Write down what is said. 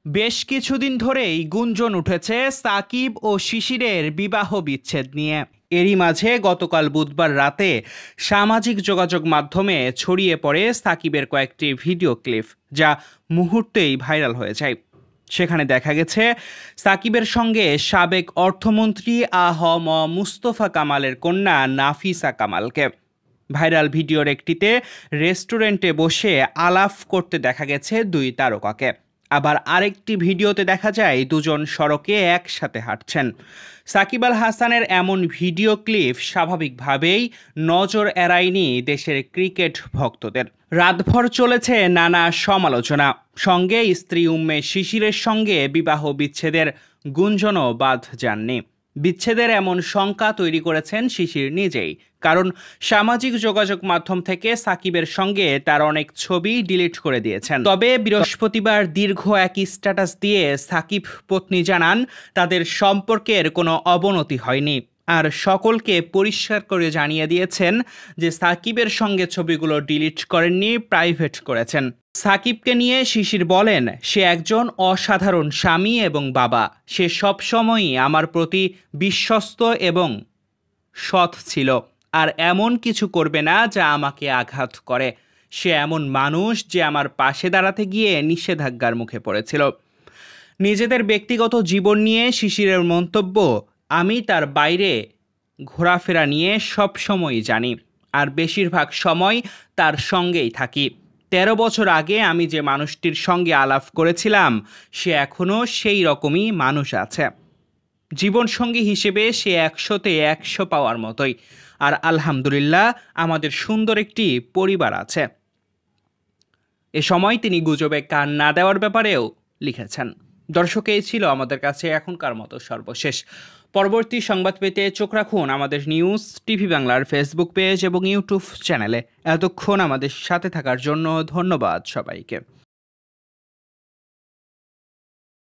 বেশ কিছুদিন ধরেই গুঞ্জন উঠেছে সাকিব ও শিশিরের বিবাহ বিচ্ছেদ নিয়ে। এরই মাঝে গতকাল বুধবার রাতে সামাজিক যোগাযোগ মাধ্যমে ছড়িয়ে পড়ে সাকিবের কয়েকটি ভিডিও ক্লিপ, যা মুহূর্তেই ভাইরাল হয়ে যায়। সেখানে দেখা গেছে সাকিবের সঙ্গে সাবেক অর্থমন্ত্রী আ.হ.ম মুস্তফা কামালের কন্যা নাফিসা কামালকে। ভাইরাল ভিডিওর একটিতে রেস্টুরেন্টে বসে আলাপ করতে দেখা গেছে দুই তারকাকে। আবার আরেকটি ভিডিওতে দেখা যায় দুজন সড়কে একসাথে হাঁটছেন। সাকিব আল হাসানের এমন ভিডিও ক্লিপ স্বাভাবিকভাবেই নজর এড়ায়নি দেশের ক্রিকেট ভক্তদের। রাতভর চলেছে নানা সমালোচনা, সঙ্গে স্ত্রী উম্মে শিশিরের সঙ্গে বিবাহ বিচ্ছেদের গুঞ্জনও বাদ যাননি। বিচ্ছেদের এমন শঙ্কা তৈরি করেছেন শিশির নিজেই, কারণ সামাজিক যোগাযোগ মাধ্যম থেকে সাকিবের সঙ্গে তার অনেক ছবি ডিলিট করে দিয়েছেন। তবে বৃহস্পতিবার দীর্ঘ এক স্ট্যাটাস দিয়ে সাকিব পত্নী জানান তাদের সম্পর্কের কোনো অবনতি হয়নি, আর সকলকে পরিষ্কার করে জানিয়ে দিয়েছেন যে সাকিবের সঙ্গে ছবিগুলো ডিলিট করেননি, প্রাইভেট করেছেন। সাকিবকে নিয়ে শিশির বলেন, সে একজন অসাধারণ স্বামী এবং বাবা। সে সবসময়ই আমার প্রতি বিশ্বস্ত এবং সৎ ছিল, আর এমন কিছু করবে না যা আমাকে আঘাত করে। সে এমন মানুষ যে আমার পাশে দাঁড়াতে গিয়ে নিষেধাজ্ঞার মুখে পড়েছিল। নিজেদের ব্যক্তিগত জীবন নিয়ে শিশিরের মন্তব্য, আমি তার বাইরে ঘোরাফেরা নিয়ে সবসময়ই জানি, আর বেশিরভাগ সময় তার সঙ্গেই থাকি। ১৩ বছর আগে আমি যে মানুষটির সঙ্গে আলাপ করেছিলাম, সে এখনও সেই রকমই মানুষ আছে। জীবনসঙ্গী হিসেবে সে ১০০-তে ১০০ পাওয়ার মতোই। আর আলহামদুলিল্লাহ, আমাদের সুন্দর একটি পরিবার আছে। এ সময় তিনি গুজবে কান না দেওয়ার ব্যাপারেও লিখেছেন। দর্শক, এই ছিল আমাদের কাছে এখনকার মতো সর্বশেষ। পরবর্তী সংবাদ পেতে চোখ রাখুন আমাদের নিউজ টিভি বাংলার ফেসবুক পেজ এবং ইউটিউব চ্যানেলে। এতক্ষণ আমাদের সাথে থাকার জন্য ধন্যবাদ সবাইকে।